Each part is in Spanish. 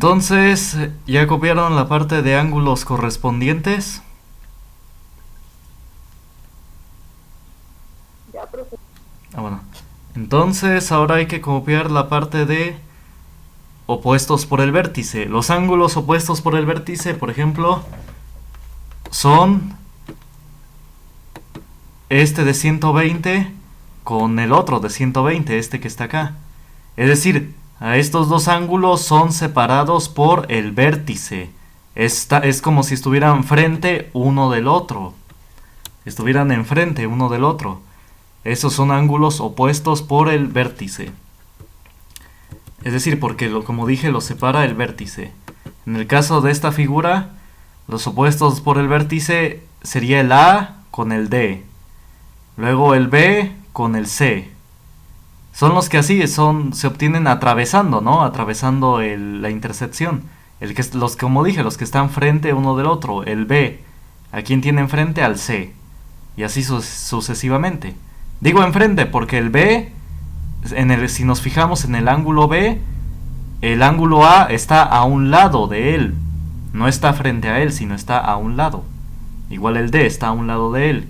Entonces, ¿ya copiaron la parte de ángulos correspondientes? Ya, profe. Bueno. Entonces, ahora hay que copiar la parte de opuestos por el vértice. Los ángulos opuestos por el vértice, por ejemplo, son este de 120 con el otro de 120, este que está acá. Es decir, a estos dos ángulos son separados por el vértice. Es como si estuvieran frente uno del otro. Estuvieran enfrente uno del otro. Esos son ángulos opuestos por el vértice. Es decir, porque como dije, los separa el vértice. En el caso de esta figura, los opuestos por el vértice sería el A con el D. Luego el B con el C. Son los que así se obtienen atravesando, ¿no? Atravesando la intersección. Como dije, los que están frente uno del otro. El B, ¿a quién tiene enfrente? Al C. Y así sucesivamente. Digo enfrente porque el B, si nos fijamos en el ángulo B, el ángulo A está a un lado de él. No está frente a él, sino está a un lado. Igual el D está a un lado de él.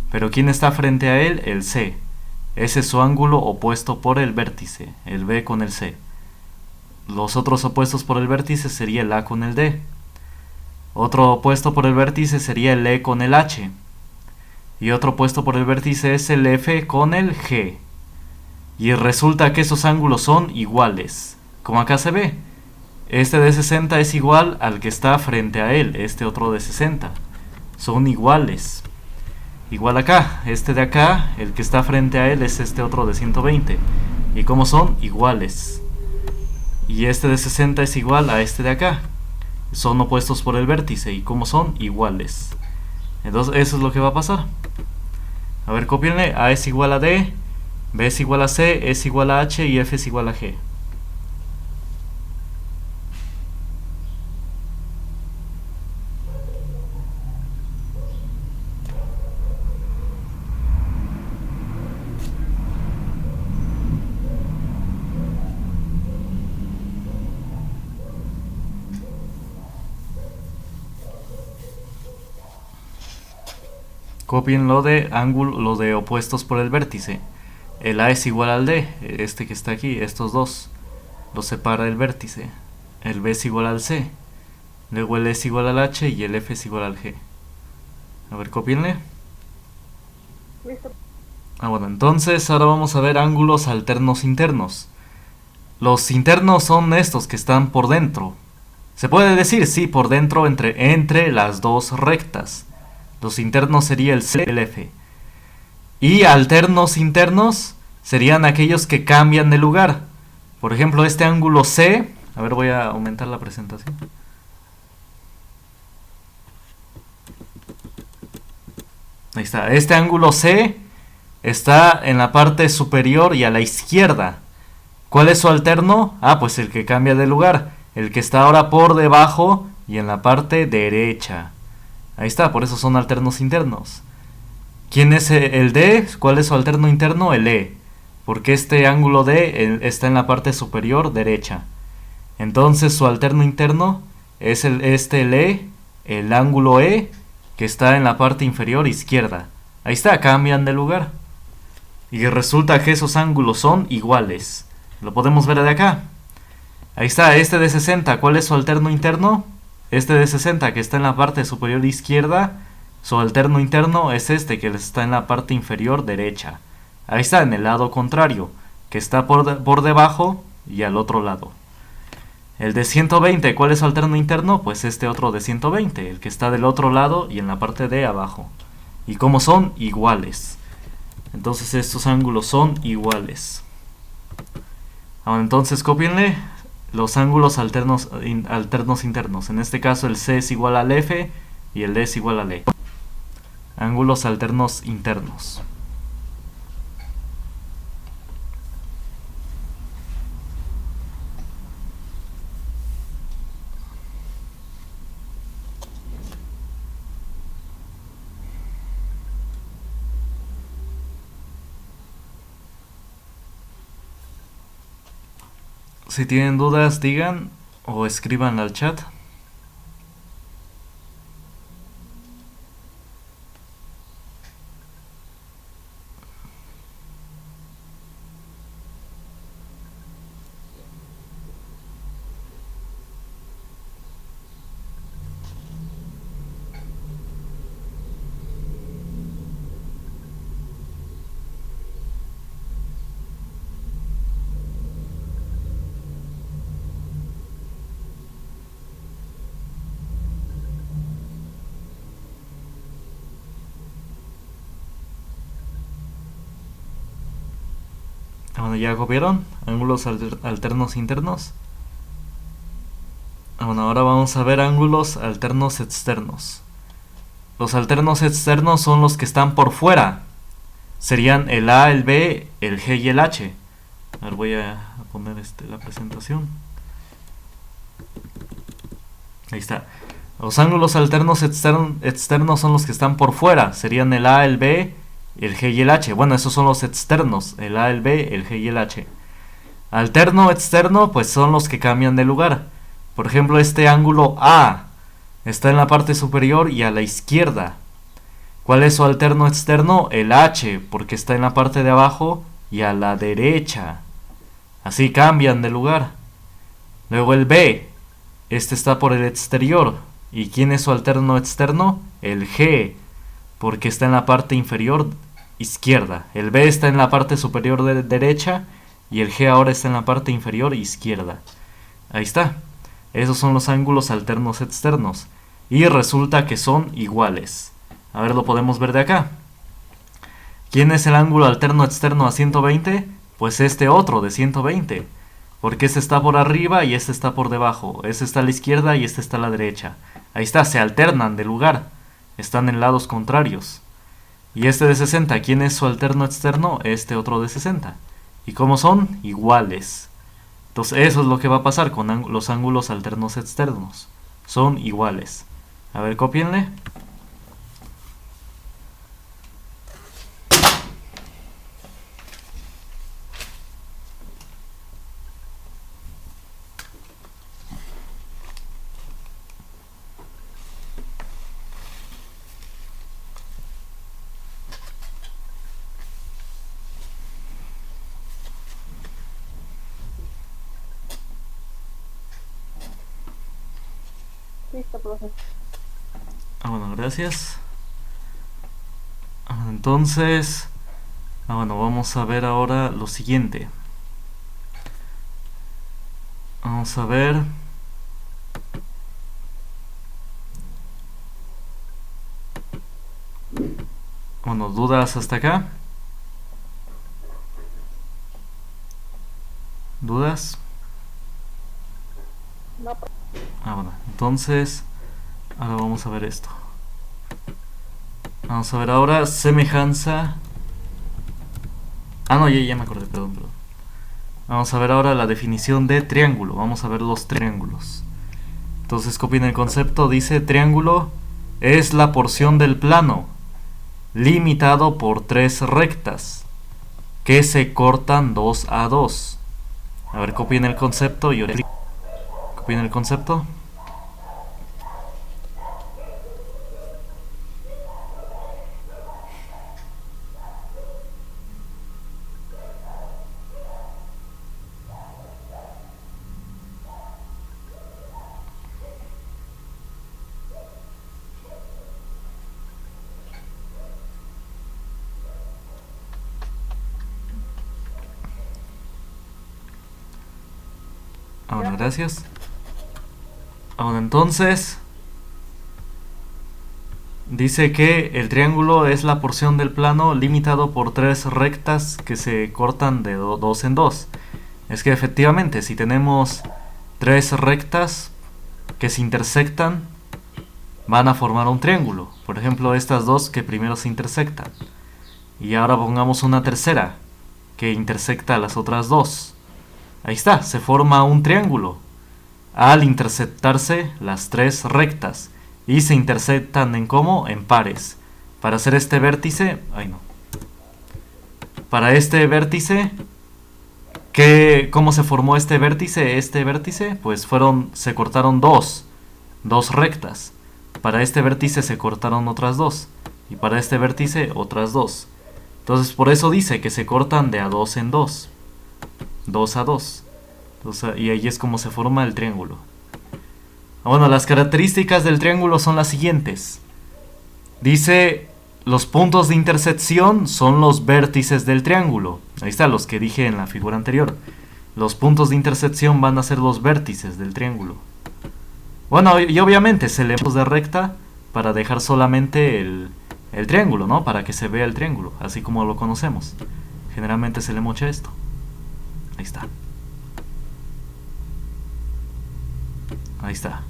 Pero ¿quién está frente a él? El C. Ese es su ángulo opuesto por el vértice, el B con el C. Los otros opuestos por el vértice sería el A con el D. Otro opuesto por el vértice sería el E con el H. Y otro opuesto por el vértice es el F con el G. Y resulta que esos ángulos son iguales. Como acá se ve. Este de 60 es igual al que está frente a él, este otro de 60. Son iguales. Igual acá, este de acá, el que está frente a él es este otro de 120. ¿Y cómo son? Iguales. Y este de 60 es igual a este de acá. Son opuestos por el vértice. ¿Y cómo son? Iguales. Entonces eso es lo que va a pasar. A ver, copienle. A es igual a D, B es igual a C, es igual a H y F es igual a G. Copien lo de opuestos por el vértice. El A es igual al D, este que está aquí, estos dos. Los separa el vértice. El B es igual al C. Luego el E es igual al H y el F es igual al G. A ver, copienle. Listo. Bueno, entonces ahora vamos a ver ángulos alternos internos. Los internos son estos que están por dentro. Se puede decir, sí, por dentro entre las dos rectas. Los internos sería el C y el F. Y alternos internos serían aquellos que cambian de lugar. Por ejemplo, este ángulo C. A ver, voy a aumentar la presentación. Ahí está. Este ángulo C está en la parte superior y a la izquierda. ¿Cuál es su alterno? Pues el que cambia de lugar. El que está ahora por debajo y en la parte derecha. Ahí está, por eso son alternos internos. ¿Quién es el D? ¿Cuál es su alterno interno? El E. Porque este ángulo D está en la parte superior derecha. Entonces su alterno interno es el E, el ángulo E, que está en la parte inferior izquierda. Ahí está, cambian de lugar. Y resulta que esos ángulos son iguales. Lo podemos ver de acá. Ahí está, este de 60, ¿cuál es su alterno interno? Este de 60 que está en la parte superior izquierda, su alterno interno es este que está en la parte inferior derecha. Ahí está, en el lado contrario, que está por debajo y al otro lado. El de 120, ¿cuál es su alterno interno? Pues este otro de 120, el que está del otro lado y en la parte de abajo. ¿Y cómo son? Iguales. Entonces estos ángulos son iguales. Entonces copienle los ángulos alternos internos. En este caso el C es igual al F y el D es igual al E. Ángulos alternos internos. Si tienen dudas digan, o escriban al chat. Bueno, ya copiaron ángulos alternos internos. Bueno, ahora vamos a ver ángulos alternos externos. Los alternos externos son los que están por fuera. Serían el A, el B, el G y el H. A ver, voy a poner la presentación. Ahí está. Los ángulos alternos externos son los que están por fuera. Serían el A, el B, el G y el H. Bueno, esos son los externos. El A, el B, el G y el H. Alterno externo, pues son los que cambian de lugar. Por ejemplo, este ángulo A está en la parte superior y a la izquierda. ¿Cuál es su alterno externo? El H, porque está en la parte de abajo y a la derecha. Así cambian de lugar. Luego el B. Este está por el exterior. ¿Y quién es su alterno externo? El G, porque está en la parte inferior izquierda. El B está en la parte superior derecha y el G ahora está en la parte inferior izquierda. Ahí está. Esos son los ángulos alternos externos. Y resulta que son iguales. A ver, lo podemos ver de acá. ¿Quién es el ángulo alterno externo a 120? Pues este otro de 120. Porque este está por arriba y este está por debajo. Este está a la izquierda y este está a la derecha. Ahí está, se alternan de lugar. Están en lados contrarios. Y este de 60, ¿quién es su alterno externo? Este otro de 60. ¿Y cómo son? Iguales. Entonces eso es lo que va a pasar con los ángulos alternos externos. Son iguales. A ver, cópienle. Listo, profe. Bueno, gracias. Entonces, bueno, vamos a ver ahora lo siguiente. Vamos a ver. Bueno, ¿dudas hasta acá? ¿Dudas? No, profe. Bueno, entonces ahora vamos a ver esto. Vamos a ver ahora semejanza. No, ya me acordé, perdón. Vamos a ver ahora la definición de triángulo. Vamos a ver los triángulos. Entonces copien el concepto. Dice: triángulo es la porción del plano limitado por tres rectas que se cortan 2 a 2. A ver, copien el concepto y ahora copien el concepto. Bueno, gracias. Bueno, entonces dice que el triángulo es la porción del plano limitado por tres rectas que se cortan de 2 en 2. Es que efectivamente, si tenemos tres rectas que se intersectan, van a formar un triángulo. Por ejemplo, estas dos que primero se intersectan. Y ahora pongamos una tercera que intersecta a las otras dos. Ahí está, se forma un triángulo al intersectarse las tres rectas. Y se intersectan en ¿cómo? En pares. Para hacer este vértice... Para este vértice ¿Cómo se formó este vértice? Este vértice, pues se cortaron dos rectas. Para este vértice se cortaron otras dos. Y para este vértice otras dos. Entonces por eso dice que se cortan de a dos en dos. Dos a dos. Y ahí es como se forma el triángulo. Bueno, las características del triángulo son las siguientes. Dice, los puntos de intersección son los vértices del triángulo. Ahí está, los que dije en la figura anterior. Los puntos de intersección van a ser los vértices del triángulo. Bueno, y obviamente se le de recta para dejar solamente el triángulo, ¿no? Para que se vea el triángulo, así como lo conocemos. Generalmente se le mocha esto. Ahí está. Ahí está.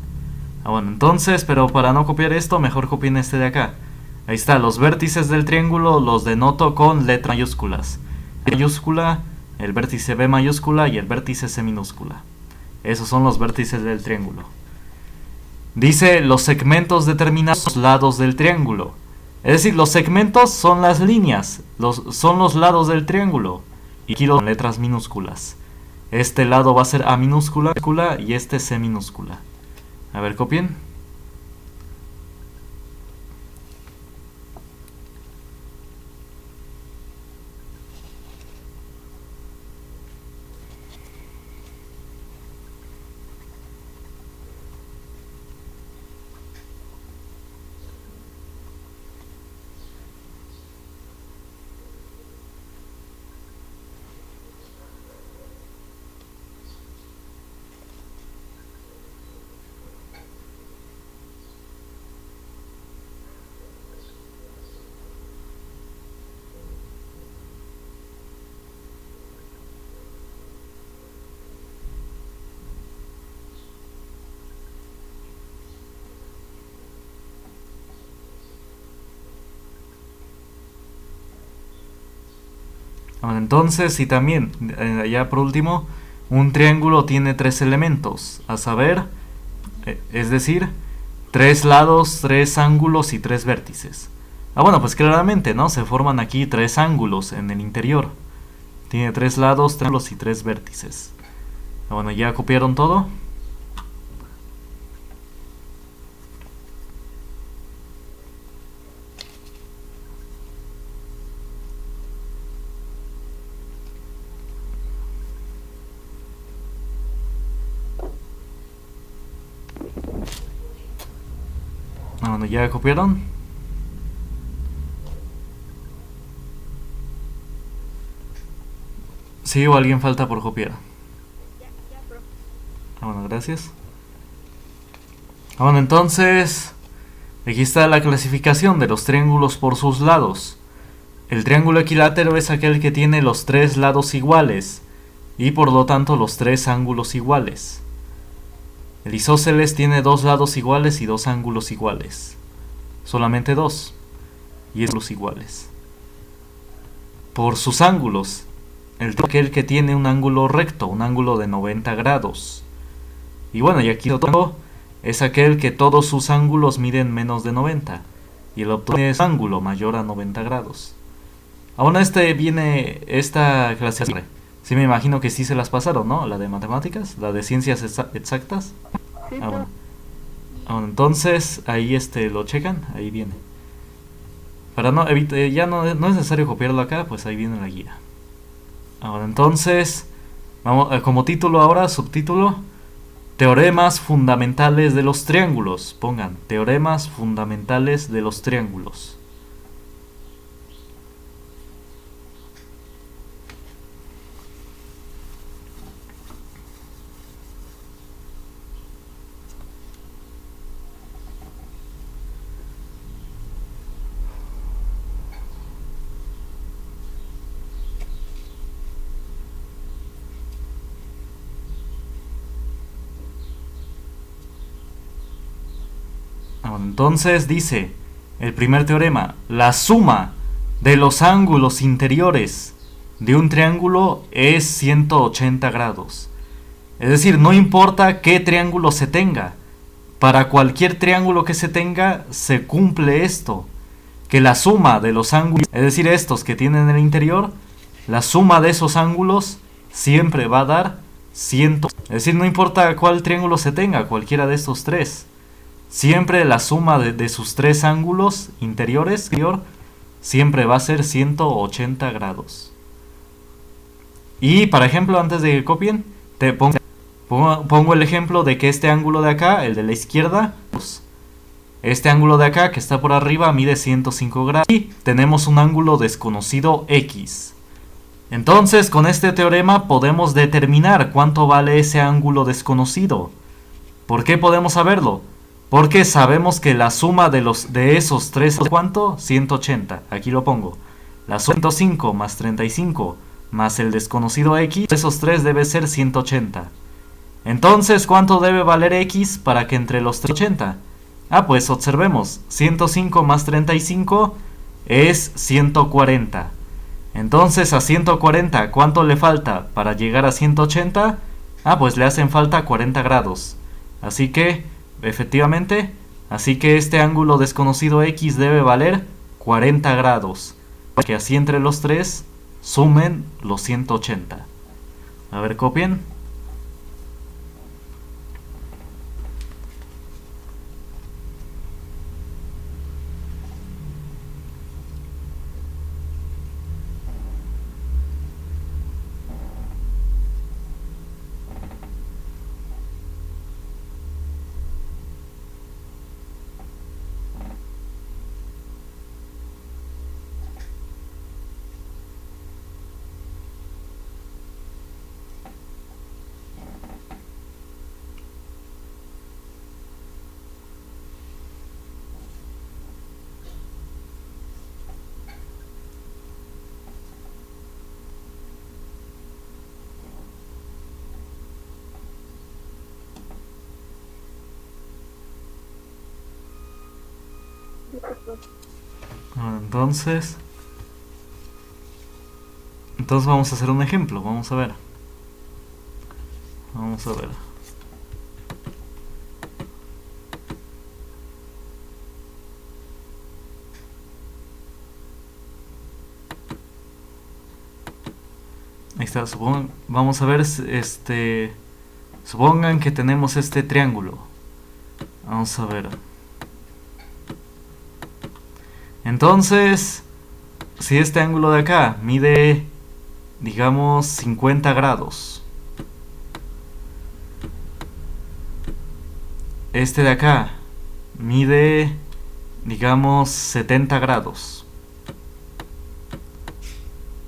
Bueno, entonces, pero para no copiar esto, mejor copien este de acá. Ahí está, los vértices del triángulo los denoto con letras mayúsculas. Mayúscula, el vértice B mayúscula y el vértice C minúscula. Esos son los vértices del triángulo. Dice, los segmentos determinan los lados del triángulo. Es decir, los segmentos son las líneas, son los lados del triángulo. Y aquí con letras minúsculas. Este lado va a ser A minúscula y este C minúscula. A ver, copien. Bueno, entonces, y también, ya por último, un triángulo tiene tres elementos, a saber, es decir, tres lados, tres ángulos y tres vértices. Bueno, pues claramente, ¿no? Se forman aquí tres ángulos en el interior. Tiene tres lados, tres ángulos y tres vértices. Bueno, ¿ya copiaron todo? Bueno, ¿ya copiaron? ¿Sí o alguien falta por copiar? Ya, profe. Bueno, gracias. Bueno, entonces, aquí está la clasificación de los triángulos por sus lados. El triángulo equilátero es aquel que tiene los tres lados iguales y por lo tanto los tres ángulos iguales. El isósceles tiene dos lados iguales y dos ángulos iguales. Solamente dos. Y ángulos iguales. Por sus ángulos, el aquel que tiene un ángulo recto, un ángulo de 90 grados. Y bueno, y aquí otro es aquel que todos sus ángulos miden menos de 90. Y el obtiene es ángulo mayor a 90 grados. Ahora viene esta clase. Sí, me imagino que sí se las pasaron, ¿no? La de matemáticas, la de ciencias exactas. Sí, Bueno. Entonces, ahí lo checan, ahí viene. Para no ya no es necesario copiarlo acá, pues ahí viene la guía. Ahora, entonces, vamos como título ahora, subtítulo, teoremas fundamentales de los triángulos. Pongan, teoremas fundamentales de los triángulos. Entonces dice, el primer teorema, la suma de los ángulos interiores de un triángulo es 180 grados. Es decir, no importa qué triángulo se tenga, para cualquier triángulo que se tenga, se cumple esto, que la suma de los ángulos, es decir, estos que tienen en el interior, la suma de esos ángulos siempre va a dar 100. Es decir, no importa cuál triángulo se tenga, cualquiera de estos tres. Siempre la suma de sus tres ángulos interiores siempre va a ser 180 grados. Y, por ejemplo, antes de que copien, pongo el ejemplo de que este ángulo de acá, el de la izquierda, este ángulo de acá que está por arriba mide 105 grados. Y tenemos un ángulo desconocido X. Entonces, con este teorema podemos determinar cuánto vale ese ángulo desconocido. ¿Por qué podemos saberlo? Porque sabemos que la suma de esos tres, ¿cuánto? 180. Aquí lo pongo. La suma 105 más 35 más el desconocido X, esos tres debe ser 180. Entonces, ¿cuánto debe valer X para que entre los 380? Pues observemos. 105 más 35 es 140. Entonces, a 140, ¿cuánto le falta para llegar a 180? Pues le hacen falta 40 grados. Así que, efectivamente, este ángulo desconocido X debe valer 40 grados. Para que así entre los tres sumen los 180. A ver, copien. Entonces vamos a hacer un ejemplo. Vamos a ver. Ahí está. Vamos a ver. Supongan que tenemos este triángulo. Vamos a ver. Entonces, si este ángulo de acá mide, digamos, 50 grados, este de acá mide, digamos, 70 grados.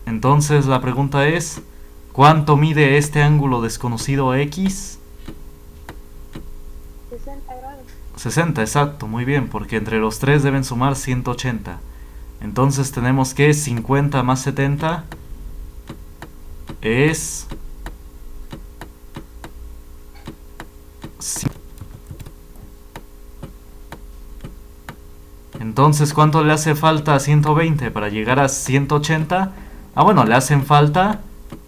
Entonces la pregunta es, ¿cuánto mide este ángulo desconocido X? 60 grados. 60, exacto, muy bien, porque entre los tres deben sumar 180. Entonces tenemos que 50 más 70 es... Entonces, ¿cuánto le hace falta a 120 para llegar a 180? Bueno, le hacen falta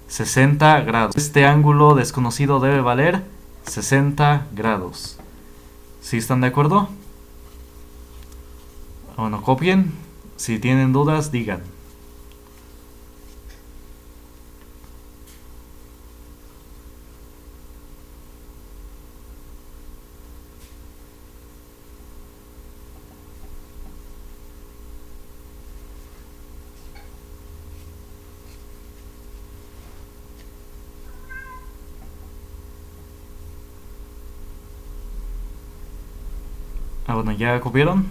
60 grados. Este ángulo desconocido debe valer 60 grados. ¿Sí están de acuerdo? Bueno, copien. Si tienen dudas, digan. Bueno, ¿ya copiaron?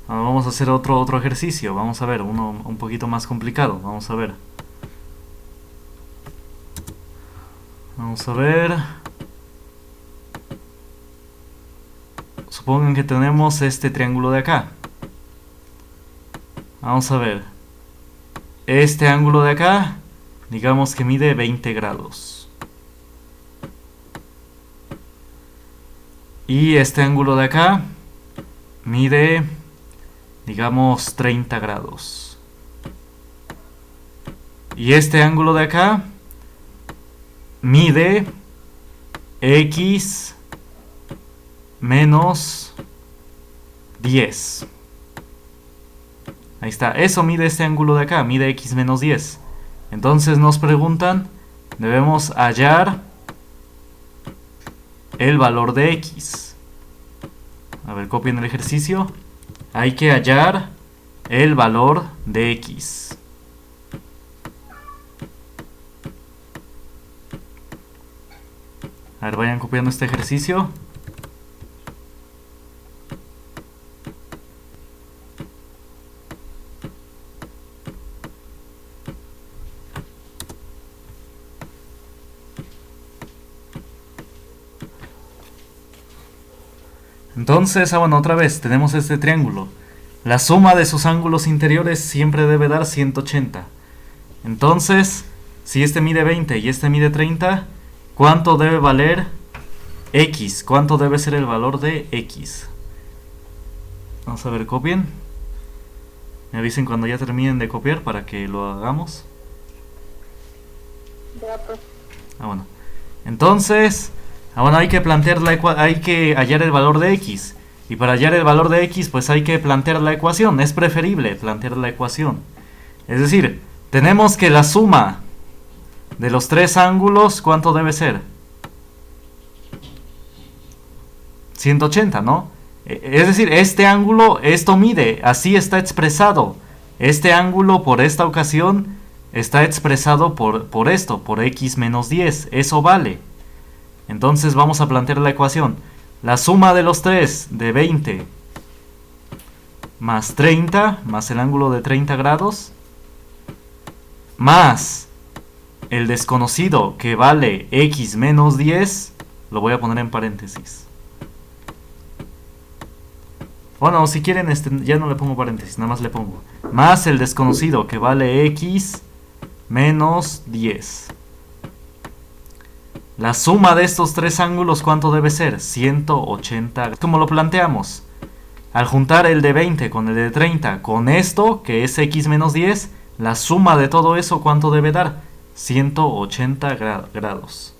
Vamos a hacer otro ejercicio. Vamos a ver, uno un poquito más complicado. Vamos a ver. Supongan que tenemos este triángulo de acá. Vamos a ver. Este ángulo de acá, digamos que mide 20 grados. Y este ángulo de acá mide, digamos, 30 grados. Y este ángulo de acá mide X menos 10. Ahí está, eso mide este ángulo de acá, mide x menos 10. Entonces nos preguntan, debemos hallar el valor de x. A ver, copien el ejercicio. Hay que hallar el valor de x. A ver, vayan copiando este ejercicio. Entonces, bueno, otra vez, tenemos este triángulo. La suma de sus ángulos interiores siempre debe dar 180. Entonces, si este mide 20 y este mide 30, ¿cuánto debe valer x? ¿Cuánto debe ser el valor de x? Vamos a ver, copien. Me avisen cuando ya terminen de copiar para que lo hagamos. Ya, profe. Bueno. Entonces, bueno, hay que plantear hay que hallar el valor de x. Y para hallar el valor de x, pues hay que plantear la ecuación. Es preferible plantear la ecuación. Es decir, tenemos que la suma de los tres ángulos, ¿cuánto debe ser? 180, ¿no? Es decir, este ángulo, esto mide, así está expresado. Este ángulo, por esta ocasión, está expresado por esto, por x menos 10. Eso vale. Entonces vamos a plantear la ecuación. La suma de los tres, de 20 más 30, más el ángulo de 30 grados, más el desconocido que vale x menos 10, lo voy a poner en paréntesis. Bueno, si quieren, ya no le pongo paréntesis, nada más le pongo más el desconocido que vale x menos 10. La suma de estos tres ángulos, ¿cuánto debe ser? 180. ¿Cómo lo planteamos? Al juntar el de 20 con el de 30 con esto, que es x menos 10, la suma de todo eso, ¿cuánto debe dar? 180 grados.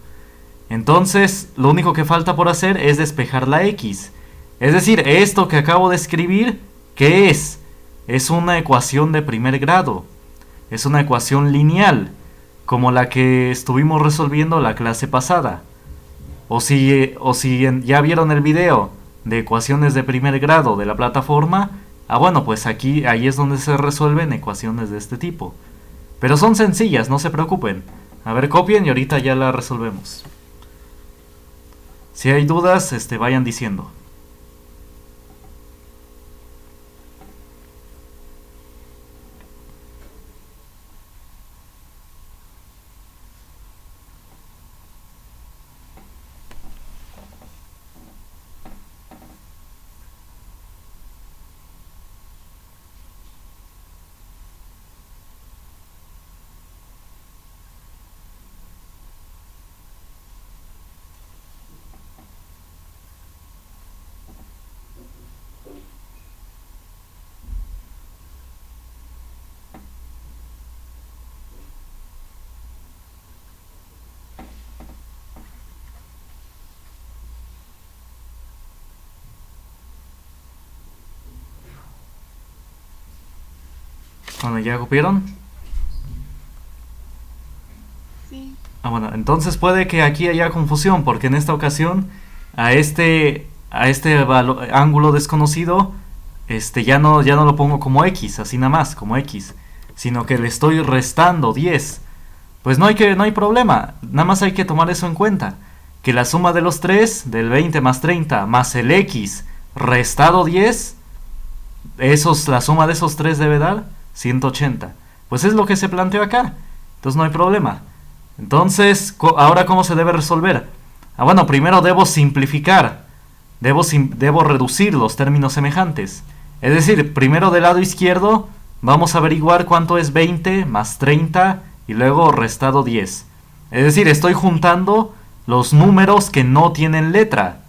Entonces, lo único que falta por hacer es despejar la x. Es decir, esto que acabo de escribir, ¿qué es? Es una ecuación de primer grado. Es una ecuación lineal, como la que estuvimos resolviendo la clase pasada. O si ya vieron el video de ecuaciones de primer grado de la plataforma, bueno, pues ahí es donde se resuelven ecuaciones de este tipo. Pero son sencillas, no se preocupen. A ver, copien y ahorita ya la resolvemos. Si hay dudas, vayan diciendo. Bueno, ¿ya copiaron? Sí. Bueno, entonces puede que aquí haya confusión, porque en esta ocasión a este ángulo desconocido, ya no lo pongo como x, así nada más, como x, sino que le estoy restando 10. Pues no hay problema, nada más hay que tomar eso en cuenta, que la suma de los tres, del 20 más 30 más el x restado 10, la suma de esos tres debe dar 180. Pues es lo que se planteó acá, entonces no hay problema. Entonces, ahora ¿cómo se debe resolver? Bueno, primero debo simplificar, debo reducir los términos semejantes. Es decir, primero del lado izquierdo vamos a averiguar cuánto es 20 más 30 y luego restado 10. Es decir, estoy juntando los números que no tienen letra.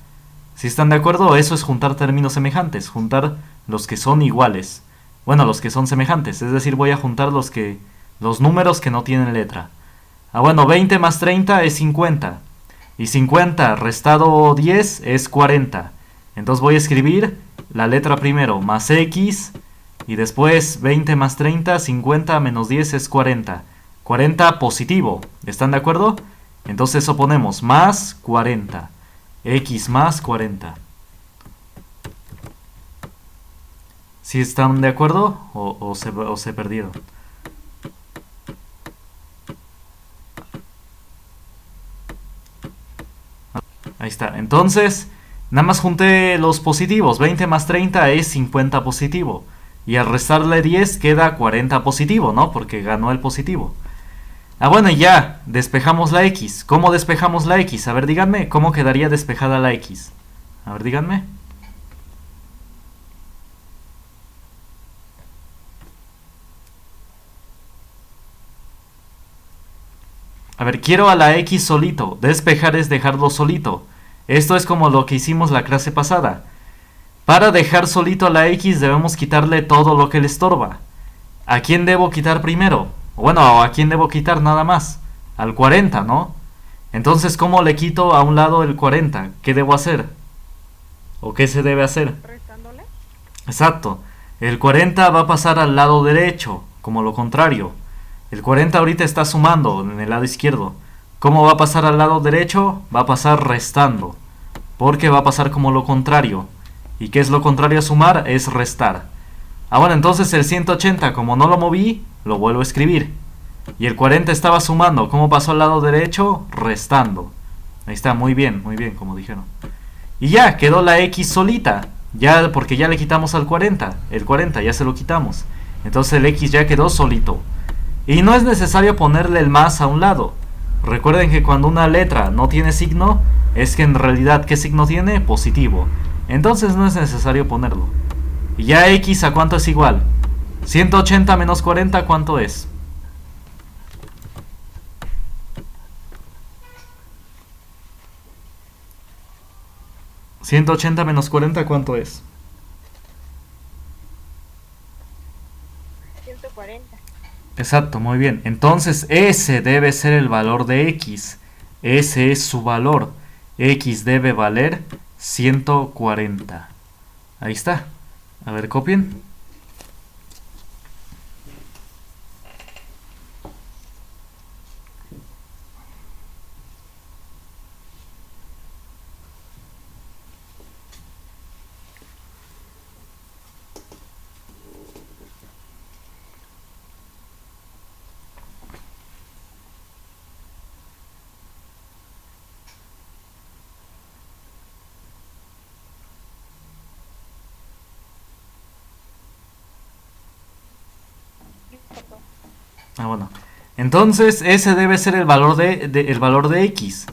¿Sí están de acuerdo? Eso es juntar términos semejantes, juntar los que son iguales. Bueno, los que son semejantes, es decir, voy a juntar los números que no tienen letra. Bueno, 20 más 30 es 50. Y 50 restado 10 es 40. Entonces voy a escribir la letra primero, más x, Y después 20 más 30, 50 menos 10 es 40. 40 positivo. ¿Están de acuerdo? Entonces eso ponemos más 40. X más 40. ¿Sí están de acuerdo o se perdieron? Ahí está. Entonces, nada más junté los positivos. 20 más 30 es 50 positivo. Y al restarle 10 queda 40 positivo, ¿no? Porque ganó el positivo. Ah, bueno, y ya. Despejamos la X. ¿Cómo despejamos la X? A ver, díganme. ¿Cómo quedaría despejada la X? A ver, díganme. A ver, quiero a la X solito. Despejar es dejarlo solito. Esto es como lo que hicimos la clase pasada. Para dejar solito a la X debemos quitarle todo lo que le estorba. ¿A quién debo quitar primero? Bueno, ¿a quién debo quitar nada más? Al 40, ¿no? Entonces, ¿cómo le quito a un lado el 40? ¿Qué debo hacer? ¿O qué se debe hacer? Restándole. Exacto. El 40 va a pasar al lado derecho, como lo contrario. El 40 ahorita está sumando en el lado izquierdo. ¿Cómo va a pasar al lado derecho? Va a pasar restando. Porque va a pasar como lo contrario. ¿Y qué es lo contrario a sumar? Es restar. Ah, bueno, entonces el 180, como no lo moví, lo vuelvo a escribir. Y el 40 estaba sumando. ¿Cómo pasó al lado derecho? Restando. Ahí está, muy bien, como dijeron. Y ya, quedó la X solita. Ya, porque ya le quitamos al 40. El 40 ya se lo quitamos. Entonces el X ya quedó solito. Y no es necesario ponerle el más a un lado. Recuerden que cuando una letra no tiene signo, es que en realidad, ¿qué signo tiene? Positivo. Entonces no es necesario ponerlo. Y ya X a cuánto es igual. 180 menos 40, ¿cuánto es? ¿180 menos 40 cuánto es? 140. Exacto, muy bien. Entonces ese debe ser el valor de X. Ese es su valor. X debe valer 140. Ahí está. A ver, copien. Ah, bueno. Entonces ese debe ser el valor el valor de X.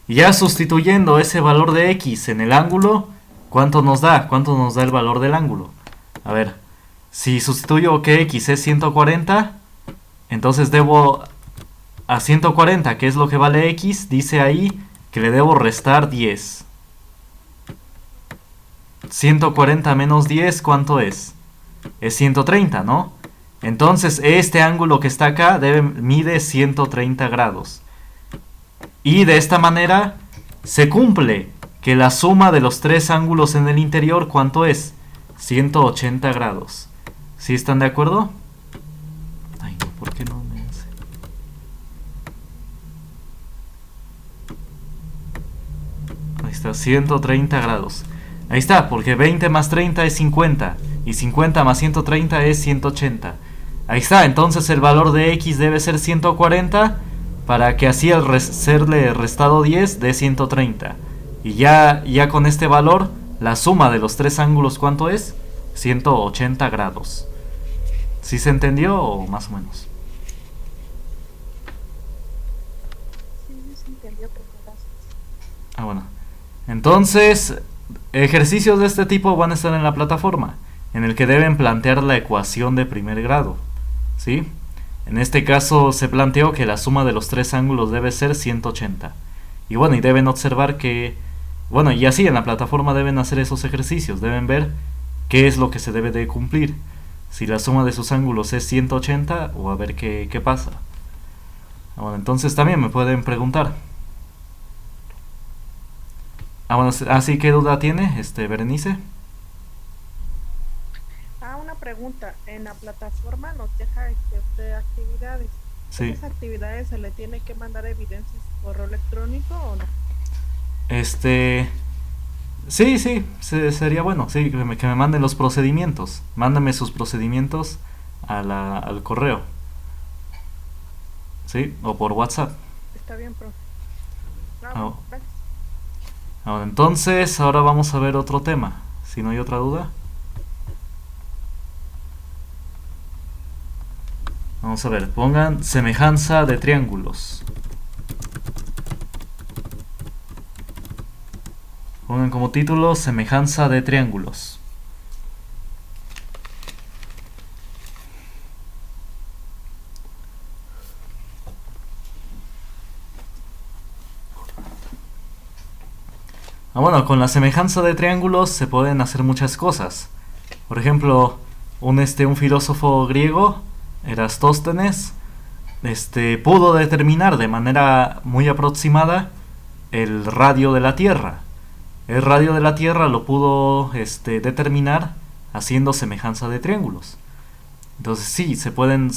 Y ya sustituyendo ese valor de X en el ángulo, ¿cuánto nos da? ¿Cuánto nos da el valor del ángulo? A ver, si sustituyo que X es 140, entonces debo a 140, que es lo que vale X, dice ahí que le debo restar 10. 140 menos 10, ¿cuánto es? Es 130, ¿no? Entonces este ángulo que está acá mide 130 grados. Y de esta manera se cumple que la suma de los tres ángulos en el interior, ¿cuánto es? 180 grados. ¿Sí están de acuerdo? Ay, no, ¿por qué no me hace? Ahí está, 130 grados. Ahí está, porque 20 más 30 es 50. Y 50 más 130 es 180. Ahí está, entonces el valor de X debe ser 140 para que así al serle restado 10 dé 130. Y ya con este valor, la suma de los tres ángulos, ¿cuánto es? 180 grados. ¿Sí se entendió o más o menos? Sí, se entendió, pero gracias. Ah, bueno. Entonces, ejercicios de este tipo van a estar en la plataforma, en el que deben plantear la ecuación de primer grado. ¿Sí? En este caso se planteó que la suma de los tres ángulos debe ser 180. Y bueno, y deben observar que... Bueno, y así en la plataforma deben hacer esos ejercicios, deben ver qué es lo que se debe de cumplir. Si la suma de sus ángulos es 180 o a ver qué pasa. Bueno, entonces también me pueden preguntar. Bueno, ¿así qué duda tiene, Berenice? Una pregunta. En la plataforma nos deja de actividades. Sí. ¿Esas actividades se le tiene que mandar evidencias por correo electrónico o no? Este... Sí, sí, sería bueno, sí, que me manden los procedimientos. Mándame sus procedimientos al correo, ¿sí? O por WhatsApp. Está bien, profe. No, Ah, gracias. entonces, ahora vamos a ver otro tema. Si no hay otra duda. Vamos a ver, pongan semejanza de triángulos. Pongan como título semejanza de triángulos. Bueno, con la semejanza de triángulos se pueden hacer muchas cosas. Por ejemplo, un filósofo griego, Erastóstenes, pudo determinar de manera muy aproximada el radio de la Tierra. El radio de la Tierra lo pudo determinar haciendo semejanza de triángulos. Entonces sí, se pueden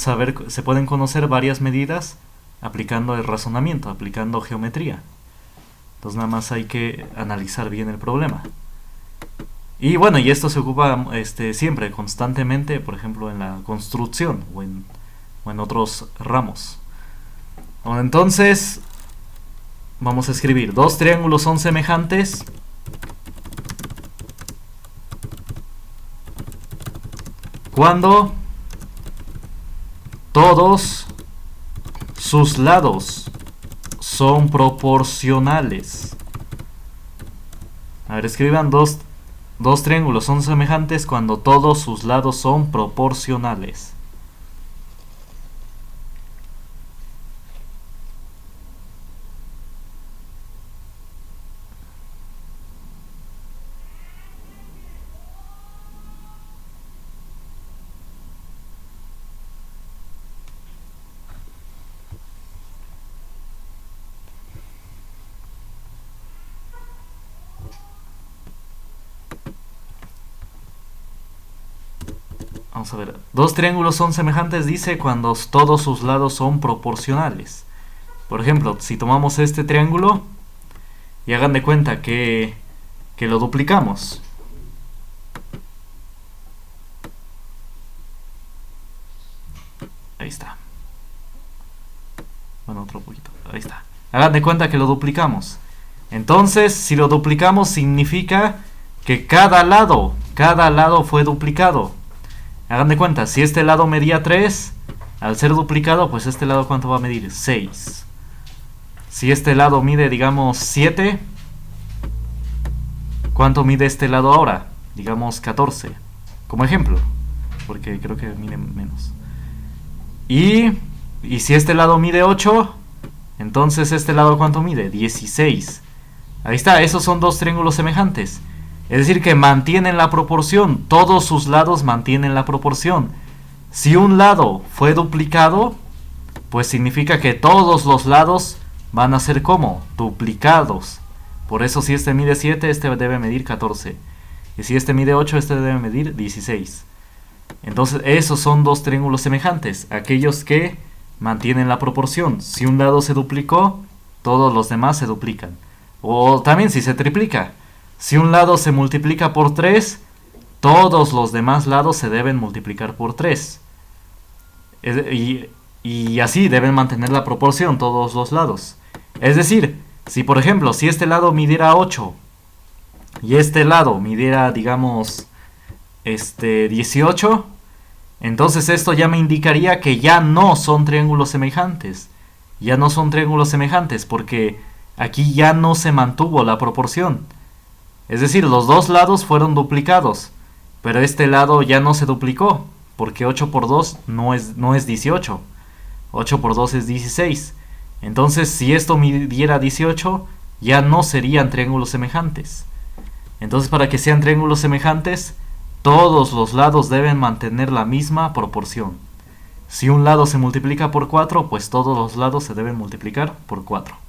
conocer varias medidas aplicando el razonamiento, aplicando geometría. Entonces nada más hay que analizar bien el problema. Y bueno, y esto se ocupa siempre, constantemente, por ejemplo, en la construcción o en otros ramos. Bueno, entonces, vamos a escribir, dos triángulos son semejantes cuando todos sus lados son proporcionales. A ver, escriban dos triángulos son semejantes cuando todos sus lados son proporcionales. Vamos a ver. Dos triángulos son semejantes, dice, cuando todos sus lados son proporcionales. Por ejemplo, si tomamos este triángulo y hagan de cuenta que lo duplicamos. Ahí está. Bueno, otro poquito. Ahí está. Hagan de cuenta que lo duplicamos. Entonces, si lo duplicamos, significa que cada lado fue duplicado. Hagan de cuenta, si este lado medía 3, al ser duplicado, pues este lado ¿cuánto va a medir? 6. Si este lado mide, digamos, 7, ¿cuánto mide este lado ahora? Digamos 14, como ejemplo, porque creo que mide menos. Y si este lado mide 8, entonces este lado ¿cuánto mide? 16. Ahí está, esos son dos triángulos semejantes. Es decir, que mantienen la proporción, todos sus lados mantienen la proporción. Si un lado fue duplicado, pues significa que todos los lados van a ser como duplicados. Por eso si este mide 7, este debe medir 14. Y si este mide 8, este debe medir 16. Entonces esos son dos triángulos semejantes, aquellos que mantienen la proporción. Si un lado se duplicó, todos los demás se duplican. O también si se triplica. Si un lado se multiplica por 3, todos los demás lados se deben multiplicar por 3. Y así deben mantener la proporción todos los lados. Es decir, si por ejemplo, si este lado midiera 8 y este lado midiera, digamos, 18, entonces esto ya me indicaría que ya no son triángulos semejantes. Ya no son triángulos semejantes porque aquí ya no se mantuvo la proporción. Es decir, los dos lados fueron duplicados, pero este lado ya no se duplicó, porque 8 por 2 no es 18. 8 por 2 es 16. Entonces, si esto midiera 18, ya no serían triángulos semejantes. Entonces, para que sean triángulos semejantes, todos los lados deben mantener la misma proporción. Si un lado se multiplica por 4, pues todos los lados se deben multiplicar por 4.